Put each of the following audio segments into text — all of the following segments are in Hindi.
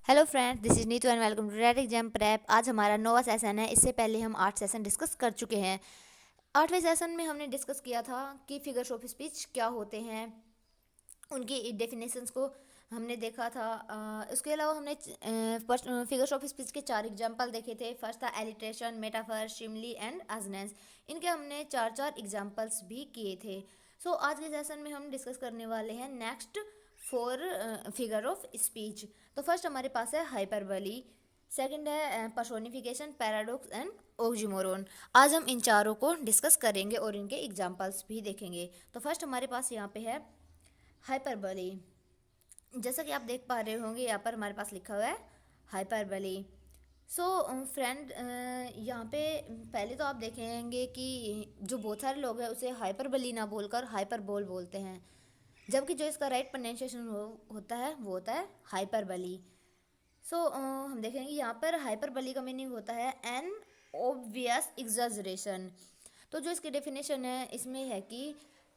Hello friends, this is Neetu and welcome to red exam prep. आज हमारा नौवा सेशन है। इससे पहले हम 8 सेशन डिस्कस कर चुके हैं। 8वें सेशन में हमने डिस्कस किया था कि फिगर्स ऑफ स्पीच क्या होते हैं, उनकी डेफिनेशंस को हमने देखा था। इसके अलावा हमने फिगर्स ऑफ स्पीच के 4 एग्जाम्पल देखे थे। फर्स्ट था एलिट्रेशन, मेटाफर, शिमली एंड अजनेंस। इनके हमने चार चार एग्जाम्पल्स भी किए थे। आज के सेशन में हम डिस्कस करने वाले हैं नेक्स्ट 4 फिगर ऑफ स्पीच। तो फर्स्ट हमारे पास है हाइपरबली, सेकंड है पर्सोनिफिकेशन, पैराडॉक्स एंड ओक्सीमोरोन। आज हम इन चारों को डिस्कस करेंगे और इनके एग्जाम्पल्स भी देखेंगे। तो फर्स्ट हमारे पास यहाँ पे है हाइपरबली। जैसा कि आप देख पा रहे होंगे, यहाँ पर हमारे पास लिखा हुआ है हाइपरबली। फ्रेंड, यहाँ पे पहले तो आप देखेंगे कि जो बहुत सारे लोग हैं उसे हाइपरबली ना बोलकर हाइपरबोल बोलते हैं, जबकि जो इसका राइट प्रोनाउंसिएशन होता है वो होता है हाइपरबली। हम देखेंगे यहाँ पर हाइपरबली का मीनिंग होता है एन ऑब्वियस एग्जैजरेशन। तो जो इसकी डेफिनेशन है इसमें है कि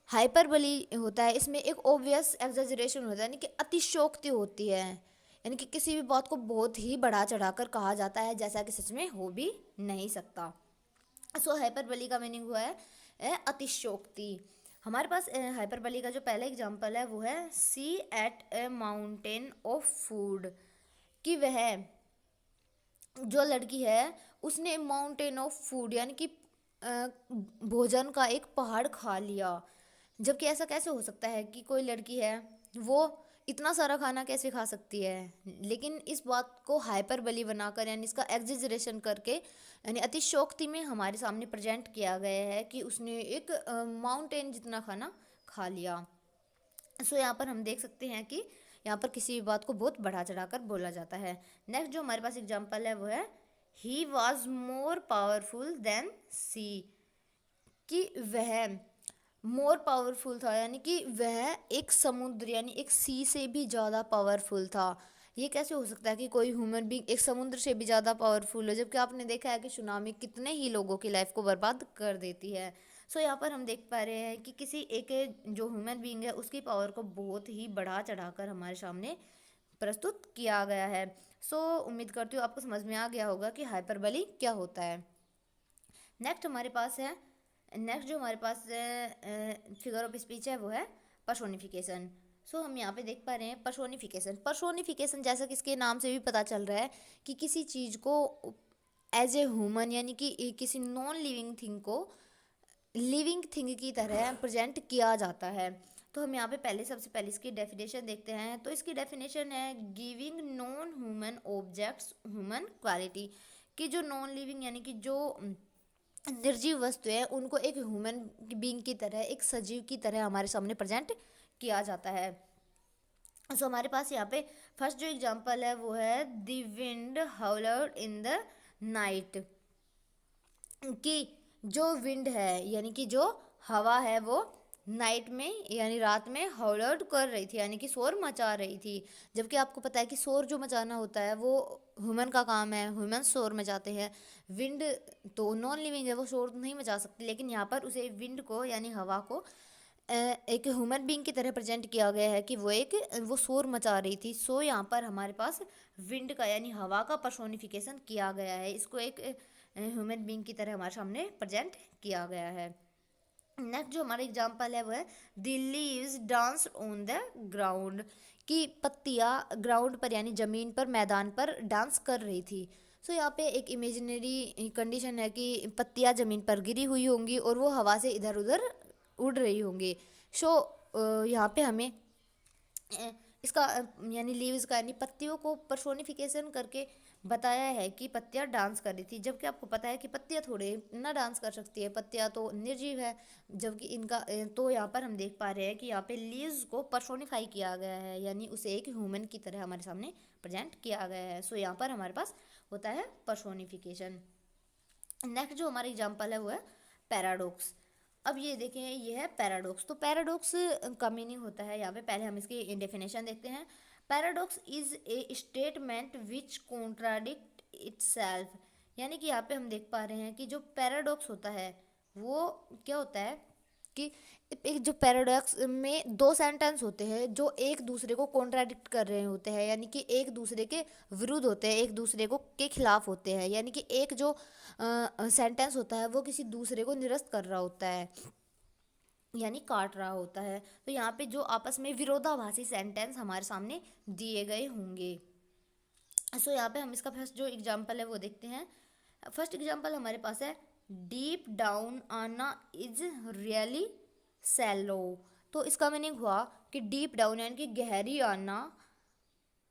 हाइपरबली होता है, इसमें एक ऑब्वियस एग्जैजरेशन होता है, यानी कि अतिशयोक्ति होती है, यानी कि किसी भी बात को बहुत ही बढ़ा चढ़ाकर कहा जाता है जैसा कि सच में हो भी नहीं सकता। हाइपरबली का मीनिंग हुआ है अतिशयोक्ति। हमारे पास हाइपरबली का जो पहला एग्जांपल है वो है she ate a mountain of food, कि वह जो लड़की है उसने माउंटेन ऑफ फूड यानी कि भोजन का एक पहाड़ खा लिया। जबकि ऐसा कैसे हो सकता है कि कोई लड़की है वो इतना सारा खाना कैसे खा सकती है। लेकिन इस बात को हाइपरबली बनाकर यानी इसका एग्जिजरेशन करके यानी अतिशयोक्ति में हमारे सामने प्रेजेंट किया गया है कि उसने एक माउंटेन जितना खाना खा लिया। यहाँ पर हम देख सकते हैं कि यहाँ पर किसी भी बात को बहुत बढ़ा चढ़ाकर बोला जाता है। नेक्स्ट जो हमारे पास एग्जाम्पल है वो है he was more powerful than she, कि वह मोर पावरफुल था यानी कि वह एक समुद्र यानी एक सी से भी ज़्यादा पावरफुल था। ये कैसे हो सकता है कि कोई ह्यूमन बींग एक समुद्र से भी ज़्यादा पावरफुल है, जबकि आपने देखा है कि सुनामी कितने ही लोगों की लाइफ को बर्बाद कर देती है। यहाँ पर हम देख पा रहे हैं कि किसी एक जो ह्यूमन बींग है उसकी पावर को बहुत ही बढ़ा चढ़ाकर हमारे सामने प्रस्तुत किया गया है। उम्मीद करती हूँ आपको समझ में आ गया होगा कि हाइपरबली क्या होता है। नेक्स्ट जो हमारे पास फिगर ऑफ स्पीच है वो है पर्सोनिफिकेशन। हम यहाँ पे देख पा रहे हैं पर्सोनिफिकेशन जैसा कि इसके नाम से भी पता चल रहा है कि किसी चीज़ को एज ए ह्यूमन यानी कि किसी नॉन लिविंग थिंग को लिविंग थिंग की तरह प्रेजेंट किया जाता है। हम यहाँ पे सबसे पहले इसकी डेफिनेशन देखते हैं। तो इसकी डेफिनेशन है giving non human objects human quality, कि जो नॉन लिविंग यानी कि जो निर्जीव वस्तु है उनको एक ह्यूमन बीइंग की तरह एक सजीव की तरह हमारे सामने प्रेजेंट किया जाता है। हमारे पास यहाँ पे फर्स्ट जो एग्जांपल है वो है the wind howled in the night, कि जो विंड है यानी कि जो हवा है वो नाइट में यानी रात में हाउलर्ड कर रही थी यानी कि शोर मचा रही थी। जबकि आपको पता है कि शोर जो मचाना होता है वो ह्यूमन का काम है, ह्यूमन शोर मचाते हैं। विंड तो नॉन लिविंग है, वो शोर नहीं मचा सकती, लेकिन यहाँ पर उसे विंड को यानी हवा को एक ह्यूमन बीइंग की तरह प्रेजेंट किया गया है कि वो शोर मचा रही थी। यहाँ पर हमारे पास विंड का यानी हवा का पर्सोनिफिकेशन किया गया है, इसको एक ह्यूमन बीइंग की तरह हमारे सामने प्रेजेंट किया गया है। नेक्स्ट जो हमारा एग्जांपल है वो है the leaves dance on the ground, कि पत्तियां ग्राउंड पर यानी जमीन पर मैदान पर डांस कर रही थी। यहाँ पे एक इमेजिनरी कंडीशन है कि पत्तियां जमीन पर गिरी हुई होंगी और वो हवा से इधर उधर उड़ रही होंगी। यहाँ पे हमें इसका यानी लीव्स का यानी पत्तियों को पर्सोनिफिकेशन करके बताया है कि पत्तियां डांस कर रही थी। जबकि आपको पता है कि पत्तियां थोड़े ना डांस कर सकती है, पत्तियां तो निर्जीव है। जबकि इनका यहाँ पर हम देख पा रहे हैं कि यहाँ पे लीव्स को पर्सोनिफाई किया गया है यानी उसे एक ह्यूमन की तरह हमारे सामने प्रेजेंट किया गया है। यहाँ पर हमारे पास होता है पर्सोनिफिकेशन। नेक्स्ट जो हमारा एग्जाम्पल है वो है पैराडॉक्स। अब ये देखें, ये है पैराडॉक्स। पैराडॉक्स का मीनिंग होता है, यहाँ पे पहले हम इसकी डेफिनेशन देखते हैं। Paradox is a statement which contradict itself, यानी कि यहाँ पे हम देख पा रहे हैं कि जो पैराडॉक्स होता है वो क्या होता है कि एक जो पैराडॉक्स में दो सेंटेंस होते हैं जो एक दूसरे को कॉन्ट्राडिक्ट कर रहे होते हैं, यानी कि एक दूसरे के विरुद्ध होते हैं, एक दूसरे को के खिलाफ होते हैं, यानी कि एक जो सेंटेंस होता है वो किसी दूसरे को निरस्त कर रहा होता है, यानी काट रहा होता है। तो यहाँ पे जो आपस में विरोधाभासी सेंटेंस हमारे सामने दिए गए होंगे। सो यहाँ पे हम इसका फर्स्ट जो एग्जाम्पल है वो देखते हैं। फर्स्ट एग्जाम्पल हमारे पास है डीप डाउन आना इज रियली सैलो। तो इसका मीनिंग हुआ कि डीप डाउन यानी कि गहरी आना,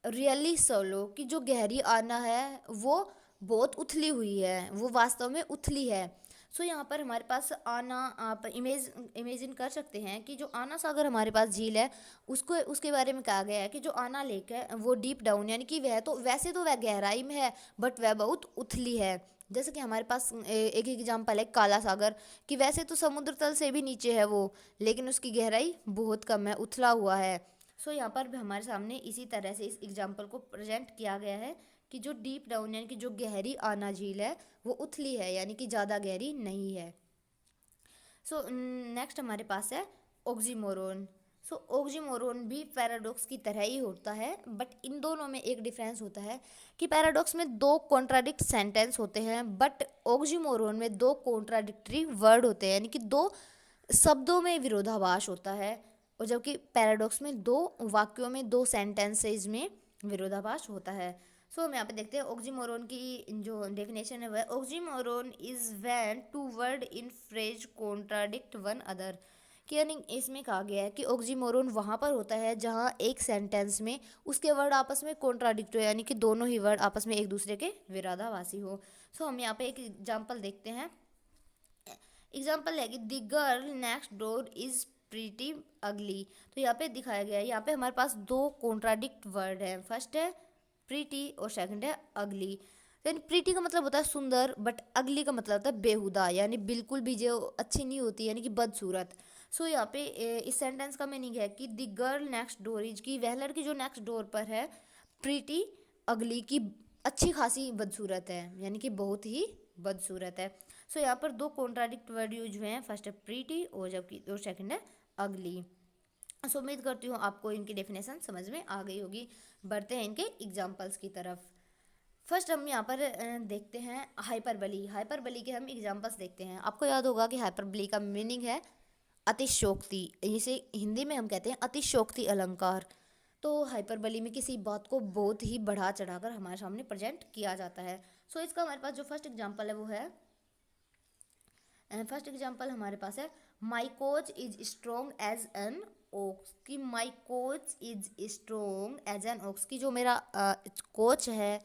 रियली सैलो की जो गहरी आना है वो बहुत उथली हुई है, वो वास्तव में उथली है। सो यहाँ पर हमारे पास आना, आप इमेजिन कर सकते हैं कि जो आना सागर हमारे पास झील है उसको उसके बारे में कहा गया है कि जो आना लेक है वो डीप डाउन यानी कि वह तो वैसे तो वह गहराई में है बट वह बहुत उथली है। जैसे कि हमारे पास एक एग्जाम्पल है काला सागर कि वैसे तो समुद्र तल से भी नीचे है वो, लेकिन उसकी गहराई बहुत कम है, उथला हुआ है। सो यहाँ पर भी हमारे सामने इसी तरह से इस एग्जाम्पल को प्रेजेंट किया गया है कि जो डीप डाउन यानी कि जो गहरी आना झील है वो उथली है, यानी कि ज़्यादा गहरी नहीं है। सो नेक्स्ट हमारे पास है ऑक्सीमोरोन। सो ऑक्सीमोरोन भी पैराडॉक्स की तरह ही होता है, बट इन दोनों में एक डिफरेंस होता है कि पैराडॉक्स में दो कॉन्ट्राडिक्ट सेंटेंस होते हैं बट ऑक्सीमोरोन में दो कॉन्ट्राडिक्टरी वर्ड होते हैं, यानी कि दो शब्दों में विरोधाभास होता है। और जबकि पैराडॉक्स में दो वाक्यों में, दो सेंटेंसेज में विरोधाभास होता है। सो हम यहाँ पे देखते हैं ऑक्सीमोरोन की जो डेफिनेशन है वह oxymoron is when two word in phrase contradict one other. कि यानी इसमें कहा गया है कि ऑक्सीमोरोन वहाँ पर होता है जहाँ एक सेंटेंस में उसके वर्ड आपस में कॉन्ट्राडिक्ट हो, यानी कि दोनों ही वर्ड आपस में एक दूसरे के विरोधाभासी हो। सो हम यहाँ पे एक एग्जाम्पल देखते हैं। एग्जाम्पल है कि the girl next door is pretty अगली। तो यहाँ पे दिखाया गया है, यहाँ पे हमारे पास दो कॉन्ट्राडिक्ट वर्ड है, फर्स्ट है प्रीटी और सेकंड है अगली। यानी प्रीटी का मतलब होता है सुंदर बट अगली का मतलब होता है बेहुदा, यानी बिल्कुल भी जो अच्छी नहीं होती, यानी कि बदसूरत। सो यहाँ पे इस सेंटेंस का मीनिंग है कि the girl next door is की वह लड़की जो नेक्स्ट डोर पर है, प्रीटी अगली की अच्छी खासी बदसूरत है, यानी कि बहुत ही बदसूरत है। सो यहाँ पर दो कॉन्ट्राडिक्ट वर्ड यूज हुए हैं, फर्स्ट है प्रीटी और जबकि और सेकंड है अगली। सो उम्मीद करती हूँ आपको इनकी डेफिनेशन समझ में आ गई होगी। बढ़ते हैं इनके एग्जाम्पल्स की तरफ। फर्स्ट हम यहाँ पर देखते हैं हाइपरबली। हाइपरबली के हम एग्जाम्पल्स देखते हैं। आपको याद होगा कि हाइपरबली का मीनिंग है अतिशयोक्ति, इसे हिंदी में हम कहते हैं अतिशयोक्ति अलंकार। तो हाइपरबली में किसी बात को बहुत ही बढ़ा चढ़ाकर हमारे सामने प्रेजेंट किया जाता है। सो इसका हमारे पास जो फर्स्ट एग्जाम्पल है वो है, फर्स्ट एग्जाम्पल हमारे पास है my coach is strong as an ox. की my coach is strong as an ox की जो मेरा कोच है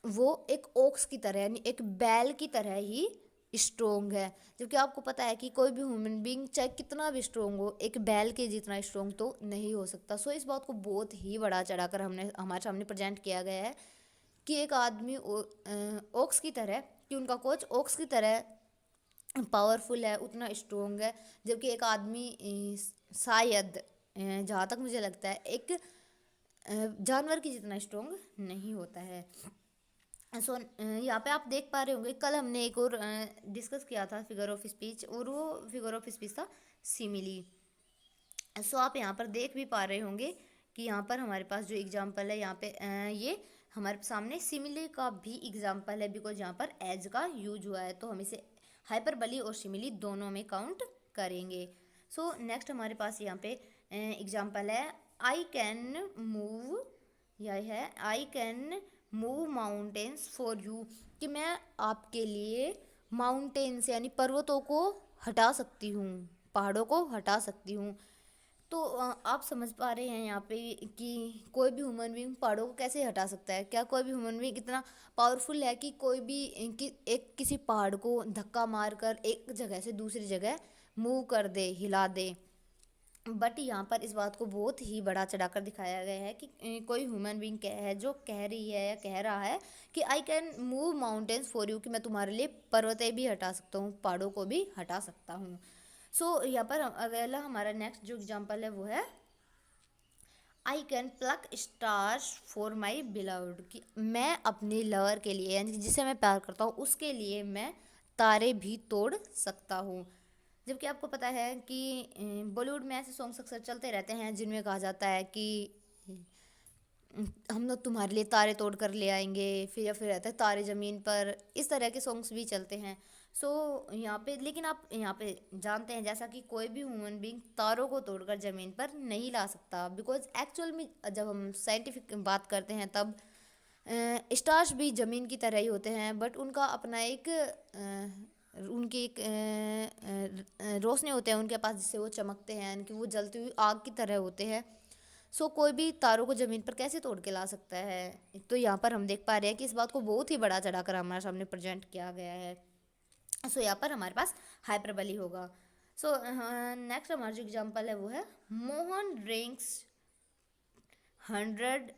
वो एक ओक्स की तरह यानी एक बैल की तरह ही स्ट्रोंग है। जबकि आपको पता है कि कोई भी ह्यूमन बींग चाहे कितना भी स्ट्रोंग हो, एक बैल के जितना स्ट्रोंग तो नहीं हो सकता। सो इस बात को बहुत ही बढ़ा चढ़ाकर हमने हमारे सामने प्रेजेंट किया गया है कि एक आदमी ओक्स की तरह, कि उनका कोच ओक्स की तरह पावरफुल है, उतना स्ट्रोंग है, जबकि एक आदमी शायद जहाँ तक मुझे लगता है एक जानवर की जितना स्ट्रोंग नहीं होता है। सो यहाँ पे आप देख पा रहे होंगे कल हमने एक और डिस्कस किया था फिगर ऑफ स्पीच, और वो फिगर ऑफ स्पीच था सिमिली। सो आप यहाँ पर देख भी पा रहे होंगे कि यहाँ पर हमारे पास जो एग्जाम्पल है यहाँ पे ये हमारे सामने सिमिली का भी एग्जाम्पल है, बिकॉज यहाँ पर एज का यूज हुआ है, तो हम इसे हाइपरबली और सिमिली दोनों में काउंट करेंगे। सो नेक्स्ट हमारे पास यहाँ पे एग्जाम्पल है आई कैन मूव, यह है I can move mountains for you, कि मैं आपके लिए माउंटेन्स यानी पर्वतों को हटा सकती हूँ, पहाड़ों को हटा सकती हूँ। तो आप समझ पा रहे हैं यहाँ पे कि कोई भी ह्यूमन बीइंग पहाड़ों को कैसे हटा सकता है। क्या कोई भी ह्यूमन बीइंग इतना पावरफुल है कि कोई भी किसी पहाड़ को धक्का मार कर एक जगह से दूसरी जगह मूव कर दे, हिला दे। बट यहाँ पर इस बात को बहुत ही बड़ा चढ़ाकर दिखाया गया है कि कोई ह्यूमन बीइंग है जो कह रही है या कह रहा है कि I can move mountains for you, कि मैं तुम्हारे लिए पर्वतें भी हटा सकता हूँ, पहाड़ों को भी हटा सकता हूँ। सो यहाँ पर अगला हमारा नेक्स्ट जो एग्जाम्पल है वो है I can pluck stars for my beloved, कि मैं अपने लवर के लिए यानी जिसे मैं प्यार करता हूँ उसके लिए मैं तारे भी तोड़ सकता हूँ। जबकि आपको पता है कि बॉलीवुड में ऐसे सॉन्ग्स अक्सर चलते रहते हैं जिनमें कहा जाता है कि हम लोग तुम्हारे लिए तारे तोड़ कर ले आएंगे, फिर या फिर रहता है तारे ज़मीन पर, इस तरह के सॉन्ग्स भी चलते हैं। सो यहाँ पे लेकिन आप यहाँ पे जानते हैं जैसा कि कोई भी ह्यूमन बीइंग तारों को तोड़कर ज़मीन पर नहीं ला सकता, बिकॉज एक्चुअल में जब हम साइंटिफिक बात करते हैं तब स्टार्स भी ज़मीन की तरह ही होते हैं, बट उनका अपना एक उनकी एक रोशनी होते हैं उनके पास जिससे वो चमकते हैं, यानी कि वो जलती हुई आग की तरह होते हैं। सो कोई भी तारों को ज़मीन पर कैसे तोड़ के ला सकता है। तो यहाँ पर हम देख पा रहे हैं कि इस बात को बहुत ही बड़ा चढ़ाकर हमारे सामने प्रेजेंट किया गया है। सो यहाँ पर हमारे पास हाइपरबली होगा। सो नेक्स्ट हमारा जो एग्जाम्पल है वो है मोहन ड्रिंक्स 100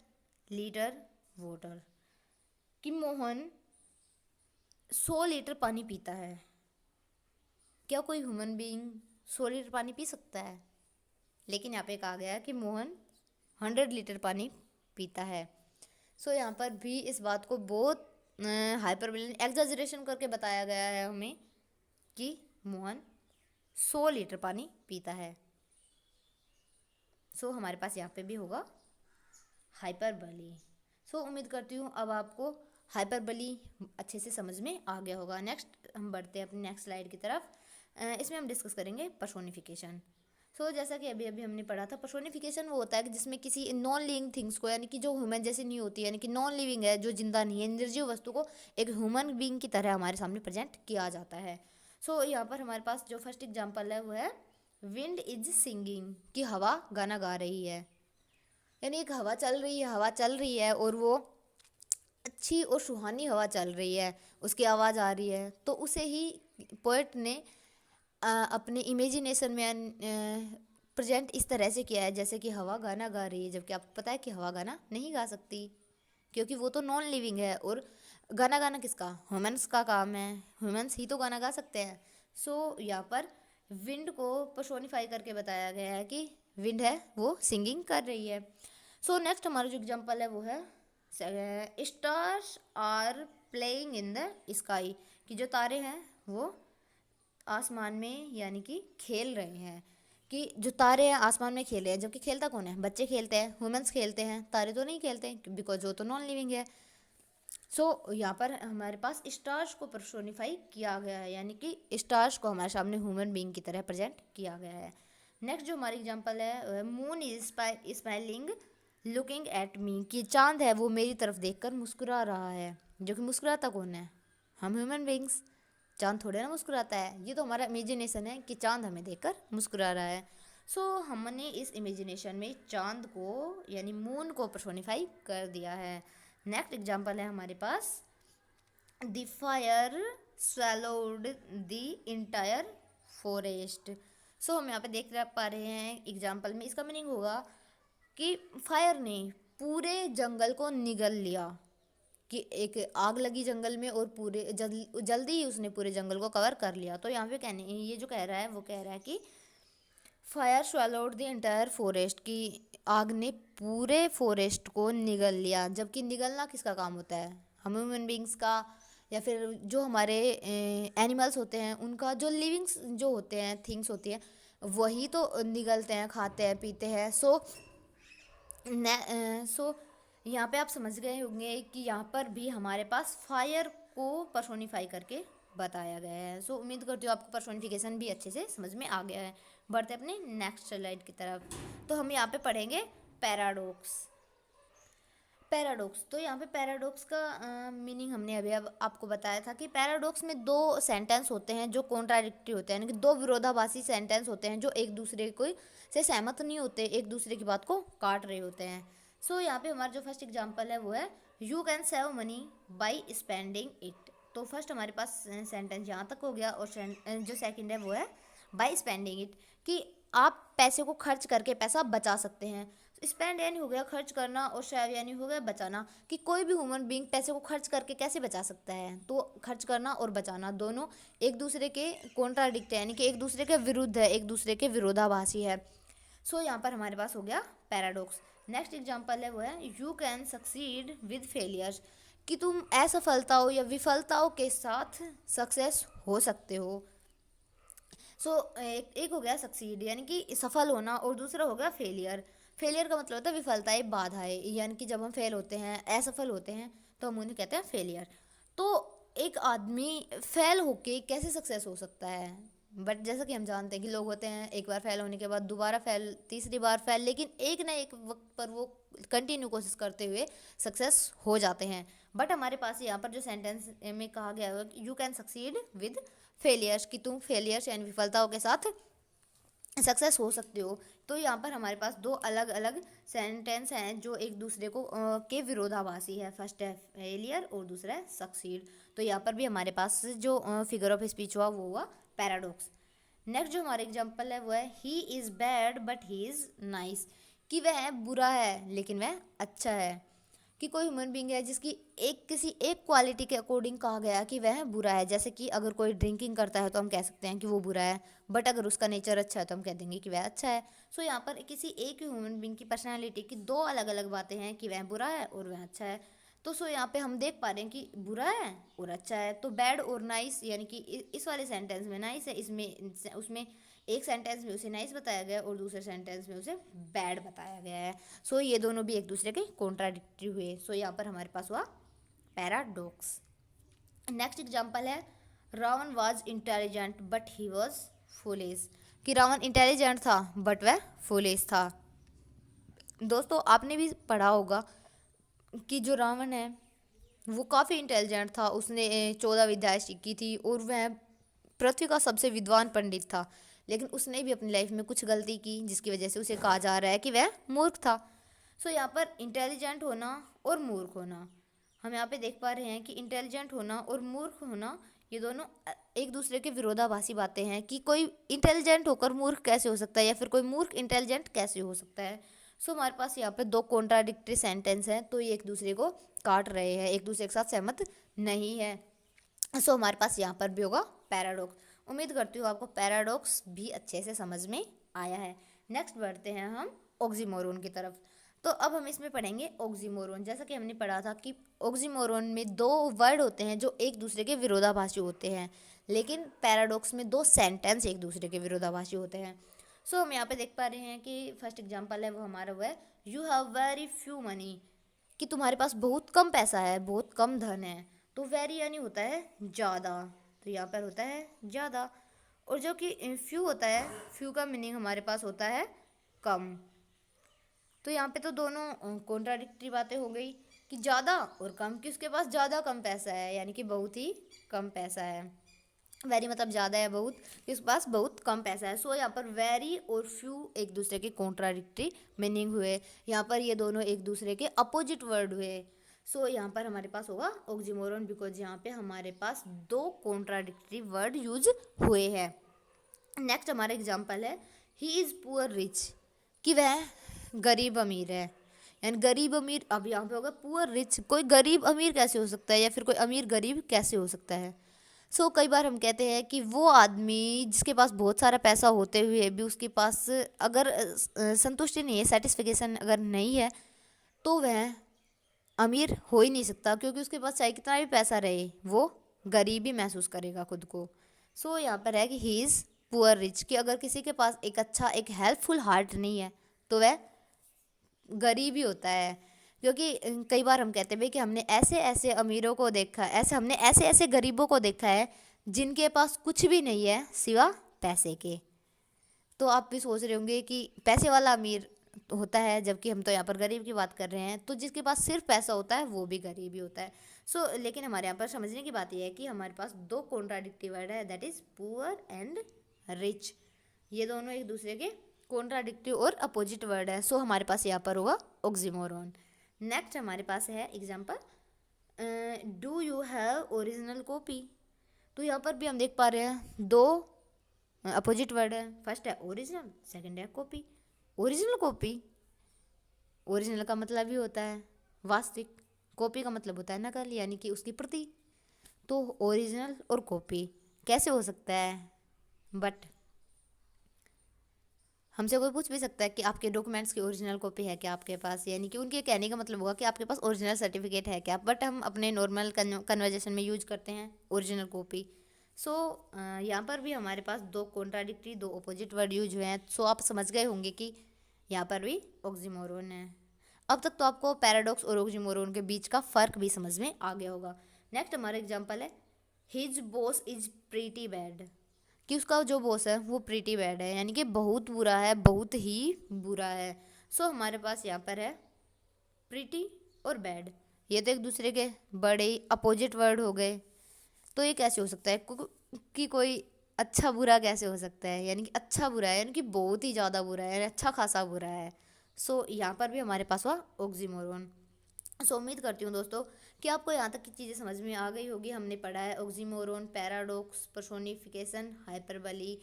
लीटर वाटर, कि मोहन 100 लीटर पानी पीता है। क्या कोई ह्यूमन बीइंग 100 लीटर पानी पी सकता है? लेकिन यहाँ पे कहा गया है कि मोहन 100 लीटर पानी पीता है। सो यहाँ पर भी इस बात को बहुत हाइपरबोलिक एग्जैजरेशन करके बताया गया है हमें कि मोहन 100 लीटर पानी पीता है। सो हमारे पास यहाँ पे भी होगा हाइपरबली। सो उम्मीद करती हूँ अब आपको हाइपरबली अच्छे से समझ में आ गया होगा। नेक्स्ट हम बढ़ते हैं अपनी नेक्स्ट स्लाइड की तरफ। इसमें हम डिस्कस करेंगे पर्सोनिफिकेशन। सो जैसा कि अभी अभी हमने पढ़ा था, पर्सोनिफिकेशन वो होता है कि जिसमें किसी नॉन लिविंग थिंग्स को, यानी कि जो ह्यूमन जैसी नहीं होती, यानी कि नॉन लिविंग है, जो जिंदा नहीं है, निर्जीव वस्तु को एक ह्यूमन बीइंग की तरह हमारे सामने प्रेजेंट किया जाता है। सो यहाँ पर हमारे पास जो फर्स्ट एग्जाम्पल है वो है विंड इज सिंगिंग, कि हवा गाना गा रही है। यानी एक हवा चल रही है, हवा चल रही है और वो अच्छी और सुहानी हवा चल रही है, उसकी आवाज़ आ रही है, तो उसे ही पोएट ने अपने इमेजिनेशन में प्रेजेंट इस तरह से किया है जैसे कि हवा गाना गा रही है। जबकि आपको पता है कि हवा गाना नहीं गा सकती, क्योंकि वो तो नॉन लिविंग है, और गाना गाना किसका, ह्यूमंस का काम है, ह्यूमंस ही तो गाना गा सकते हैं। सो यहाँ पर विंड को पर्सोनिफाई करके बताया गया है कि विंड है वो सिंगिंग कर रही है। सो नेक्स्ट हमारा जो एग्जाम्पल है वो है stars are playing in the sky, कि जो तारे हैं वो आसमान में यानी कि खेल रहे हैं, कि जो तारे हैं आसमान में खेल रहे हैं। जबकि खेलता कौन है, बच्चे खेलते हैं, ह्यूमंस खेलते हैं, तारे तो नहीं खेलते हैं बिकॉज वो तो नॉन लिविंग है। सो यहाँ पर हमारे पास स्टार्स को पर्सोनिफाई किया गया है, यानी कि स्टार्स को हमारे सामने ह्यूमन बीइंग की तरह प्रेजेंट किया गया है। नेक्स्ट जो हमारी एग्जांपल है moon is smiling looking at me, कि चांद है वो मेरी तरफ देखकर मुस्कुरा रहा है। जो कि मुस्कुराता कौन है, हम ह्यूमन बीइंग्स। चांद थोड़े ना मुस्कुराता है, ये तो हमारा इमेजिनेशन है कि चांद हमें देखकर मुस्कुरा रहा है। सो हमने इस इमेजिनेशन में चांद को यानी मून को पर्सोनिफाई कर दिया है। नेक्स्ट एग्जांपल है हमारे पास the fire swallowed the entire forest. So हम यहाँ पे देख पा रहे हैं एग्जांपल में, इसका मीनिंग होगा कि फायर ने पूरे जंगल को निगल लिया, कि एक आग लगी जंगल में और पूरे जल्दी ही उसने पूरे जंगल को कवर कर लिया। तो यहाँ पे कहने ये जो कह रहा है वो कह रहा है कि fire swallowed the entire forest, की आग ने पूरे फॉरेस्ट को निगल लिया। जबकि निगलना किसका काम होता है, हम ह्यूमन बींग्स का, या फिर जो हमारे एनिमल्स होते हैं उनका, जो लिविंग्स जो होते हैं थिंग्स होती है वही तो निगलते हैं, खाते हैं, पीते हैं। सो यहाँ पे आप समझ गए होंगे कि यहाँ पर भी हमारे पास फायर को पर्सोनिफाई करके बताया गया है। सो उम्मीद करती हूँ आपको पर्सोनिफिकेशन भी अच्छे से समझ में आ गया है। बढ़ते अपने नेक्स्ट स्लाइड की तरफ। तो हम यहाँ पे पढ़ेंगे पैराडॉक्स। पैराडॉक्स, तो यहाँ पे पैराडॉक्स का मीनिंग हमने अभी अब आपको बताया था कि पैराडॉक्स में दो सेंटेंस होते हैं जो कॉन्ट्राडिक्टरी होते हैं, यानी कि दो विरोधाभासी सेंटेंस होते हैं जो एक दूसरे को से सहमत नहीं होते, एक दूसरे की बात को काट रहे होते हैं। सो यहाँ पे हमारा जो फर्स्ट एग्जांपल है वो है you can save money by spending it. तो फर्स्ट हमारे पास सेंटेंस यहाँ तक हो गया, और जो सेकंड है वो है बाय स्पेंडिंग इट, कि आप पैसे को खर्च करके पैसा बचा सकते हैं। स्पेंड यानी हो गया खर्च करना, और सेव यानी हो गया बचाना, कि कोई भी ह्यूमन बीइंग पैसे को खर्च करके कैसे बचा सकता है। तो खर्च करना और बचाना दोनों एक दूसरे के कॉन्ट्राडिक्ट है, यानी कि एक दूसरे के विरुद्ध है, एक दूसरे के विरोधाभासी है। सो यहाँ पर हमारे पास हो गया पैराडॉक्स। नेक्स्ट एग्जांपल है वो है you can succeed with failures, कि तुम असफलताओं या विफलताओं के साथ सक्सेस हो सकते हो। सो एक हो गया सक्सीड यानी कि सफल होना, और दूसरा हो गया फेलियर। फेलियर का मतलब होता है विफलताएं, बाधाएं, यानी कि जब हम फेल होते हैं, असफल होते हैं, तो हम उन्हें कहते हैं फेलियर। तो एक आदमी फेल होके कैसे सक्सेस हो सकता है? बट जैसा कि हम जानते हैं कि लोग होते हैं एक बार फेल होने के बाद दोबारा फेल, तीसरी बार फेल, लेकिन एक ना एक वक्त पर वो कंटिन्यू कोशिश करते हुए सक्सेस हो जाते हैं। बट हमारे पास यहाँ पर जो सेंटेंस में कहा गया है, you can succeed with failures, कि तुम फेलियर्स यानी विफलताओं के साथ सक्सेस हो सकते हो। तो यहाँ पर हमारे पास दो अलग अलग सेंटेंस हैं जो एक दूसरे को के विरोधाभासी है। फर्स्ट है फेलियर और दूसरा है सक्सीड। तो यहाँ पर भी हमारे पास जो फिगर ऑफ स्पीच हुआ वो हुआ पैराडॉक्स। नेक्स्ट जो हमारा एग्जाम्पल है वो है he is bad but he is nice, कि वह बुरा है लेकिन वह अच्छा है। कि कोई ह्यूमन बींग है जिसकी किसी एक क्वालिटी के अकॉर्डिंग कहा गया कि वह बुरा है। जैसे कि अगर कोई ड्रिंकिंग करता है तो हम कह सकते हैं कि वो बुरा है, बट अगर उसका नेचर अच्छा है तो हम कह देंगे कि वह अच्छा है। सो यहाँ पर किसी एक ह्यूमन बींग की पर्सनालिटी की दो अलग अलग बातें हैं कि वह बुरा है और वह अच्छा है। तो यहाँ पे हम देख पा रहे हैं कि बुरा है और अच्छा है। तो बैड और नाइस, यानी कि इस वाले सेंटेंस में नाइस है, इसमें उसमें एक सेंटेंस में उसे नाइस बताया गया और दूसरे सेंटेंस में उसे बैड बताया गया है। ये दोनों भी एक दूसरे के कॉन्ट्राडिक्टरी हुए। यहाँ पर हमारे पास हुआ पैराडॉक्स। नेक्स्ट एग्जाम्पल है Ravan was intelligent but he was foolish, कि रावण इंटेलिजेंट था बट वह फूलिश था। दोस्तों आपने भी पढ़ा होगा कि जो रावण है वो काफ़ी इंटेलिजेंट था, उसने 14 विद्याएं सीखी थी और वह पृथ्वी का सबसे विद्वान पंडित था। लेकिन उसने भी अपनी लाइफ में कुछ गलती की जिसकी वजह से उसे कहा जा रहा है कि वह मूर्ख था। यहाँ पर इंटेलिजेंट होना और मूर्ख होना, हम यहाँ पे देख पा रहे हैं कि इंटेलिजेंट होना और मूर्ख होना ये दोनों एक दूसरे के विरोधाभासी बातें हैं। कि कोई इंटेलिजेंट होकर मूर्ख कैसे हो सकता है या फिर कोई मूर्ख इंटेलिजेंट कैसे हो सकता है। हमारे पास यहाँ पे दो कॉन्ट्राडिक्टरी सेंटेंस हैं, तो ये एक दूसरे को काट रहे हैं, एक दूसरे के साथ सहमत नहीं है। हमारे पास यहाँ पर भी होगा पैराडॉक्स। उम्मीद करती हूँ आपको पैराडॉक्स भी अच्छे से समझ में आया है। नेक्स्ट बढ़ते हैं हम ऑक्सीमोरोन की तरफ। तो अब हम इसमें पढ़ेंगे ऑक्सीमोरोन। जैसा कि हमने पढ़ा था कि ऑक्सीमोरोन में दो वर्ड होते हैं जो एक दूसरे के विरोधाभासी होते हैं, लेकिन पैराडॉक्स में दो सेंटेंस एक दूसरे के विरोधाभासी होते हैं। हम यहाँ पे देख पा रहे हैं कि फर्स्ट एग्जाम्पल है वो हमारा वो है you have very few money, कि तुम्हारे पास बहुत कम पैसा है, बहुत कम धन है। तो वेरी यानी होता है ज़्यादा, तो यहाँ पर होता है ज़्यादा। और जो कि फ्यू होता है, फ्यू का मीनिंग हमारे पास होता है कम। तो यहाँ पे तो दोनों कॉन्ट्राडिक्टरी बातें हो गई कि ज़्यादा और कम, कि उसके पास ज़्यादा कम पैसा है यानी कि बहुत ही कम पैसा है। वेरी मतलब ज़्यादा है, बहुत, उसके पास बहुत कम पैसा है। यहाँ पर वेरी और फ्यू एक दूसरे के कॉन्ट्राडिक्टरी मीनिंग हुए। यहाँ पर ये दोनों एक दूसरे के अपोजिट वर्ड हुए। यहाँ पर हमारे पास होगा ऑक्सीमोरोन, बिकॉज यहाँ पे हमारे पास दो कॉन्ट्राडिक्टरी वर्ड यूज हुए हैं। नेक्स्ट हमारा एग्जाम्पल है ही इज़ पुअर रिच, कि वह गरीब अमीर है, यानी गरीब अमीर। अब यहाँ पे होगा पुअर रिच, कोई गरीब अमीर कैसे हो सकता है या फिर कोई अमीर गरीब कैसे हो सकता है। कई बार हम कहते हैं कि वो आदमी जिसके पास बहुत सारा पैसा होते हुए भी उसके पास अगर संतुष्टि नहीं है, सेटिस्फिकेशन अगर नहीं है, तो वह अमीर हो ही नहीं सकता, क्योंकि उसके पास चाहे कितना भी पैसा रहे वो गरीब ही महसूस करेगा खुद को। यहाँ पर है कि ही इज़ पुअर रिच, कि अगर किसी के पास एक अच्छा एक हेल्पफुल हार्ट नहीं है तो वह गरीब ही होता है। क्योंकि कई बार हम कहते हैं कि हमने ऐसे ऐसे अमीरों को देखा, हमने ऐसे ऐसे गरीबों को देखा है जिनके पास कुछ भी नहीं है सिवा पैसे के। तो आप भी सोच रहे होंगे कि पैसे वाला अमीर होता है, जबकि हम तो यहाँ पर गरीब की बात कर रहे हैं। तो जिसके पास सिर्फ पैसा होता है वो भी गरीब ही होता है। लेकिन हमारे यहाँ पर समझने की बात यह है कि हमारे पास दो कॉन्ट्राडिक्टिव वर्ड है, that is poor and rich. ये दोनों एक दूसरे के कॉन्ट्राडिक्टिव और अपोजिट वर्ड है। हमारे पास यहाँ पर होगा ऑक्सीमोरोन। नेक्स्ट हमारे पास है example do you have original copy. तो यहाँ पर भी हम देख पा रहे हैं दो अपोजिट वर्ड है। फर्स्ट है ओरिजिनल, सेकंड है कॉपी। ओरिजिनल कॉपी, ओरिजिनल का मतलब ही होता है वास्तविक, कॉपी का मतलब होता है नकल यानी कि उसकी प्रति। तो ओरिजिनल और कॉपी कैसे हो सकता है? बट हमसे कोई पूछ भी सकता है कि आपके डॉक्यूमेंट्स की ओरिजिनल कॉपी है क्या आपके पास, यानी कि उनके कहने का मतलब होगा कि आपके पास ओरिजिनल सर्टिफिकेट है क्या। बट हम अपने नॉर्मल कन्वर्जेशन में यूज करते हैं ओरिजिनल कॉपी। सो यहाँ पर भी हमारे पास दो कॉन्ट्राडिक्टरी, दो अपोजिट वर्ड यूज हुए हैं। सो आप समझ गए होंगे कि यहाँ पर भी ऑक्सीमोरोन है। अब तक तो आपको पैराडॉक्स और ऑक्सीमोरोन के बीच का फ़र्क भी समझ में आ गया होगा। नेक्स्ट हमारा एग्जाम्पल है his boss is pretty bad, कि उसका जो बॉस है वो प्रीटी बैड है, यानी कि बहुत बुरा है, बहुत ही बुरा है। सो हमारे पास यहाँ पर है प्रीटी और बैड, ये तो एक दूसरे के बड़े ही अपोजिट वर्ड हो गए। तो ये कैसे हो सकता है कि कोई अच्छा बुरा कैसे हो सकता है, यानी कि अच्छा बुरा है, यानी कि बहुत ही ज़्यादा बुरा है, यानी अच्छा खासा बुरा है। सो यहाँ पर भी हमारे पास हुआ ऑक्सीमोरोन। सो उम्मीद करती हूँ दोस्तों कि आपको यहाँ तक की चीज़ें समझ में आ गई होगी। हमने पढ़ा है ऑक्सीमोरोन, पैराडॉक्स, पर्सोनिफिकेशन, हाइपरबली।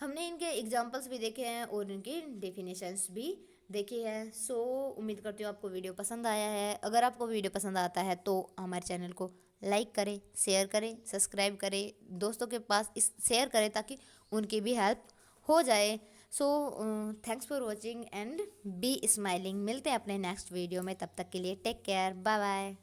हमने इनके एग्जांपल्स भी देखे हैं और इनके डेफिनेशंस भी देखे हैं। सो उम्मीद करती हूँ आपको वीडियो पसंद आया है। अगर आपको वीडियो पसंद आता है तो हमारे चैनल को लाइक करें, शेयर करें, सब्सक्राइब करें, दोस्तों के पास इस शेयर करें ताकि उनकी भी हेल्प हो जाए। So thanks for watching and B smiling. मिलते हैं अपने नेक्स्ट वीडियो में, तब तक के लिए टेक केयर, बाय बाय।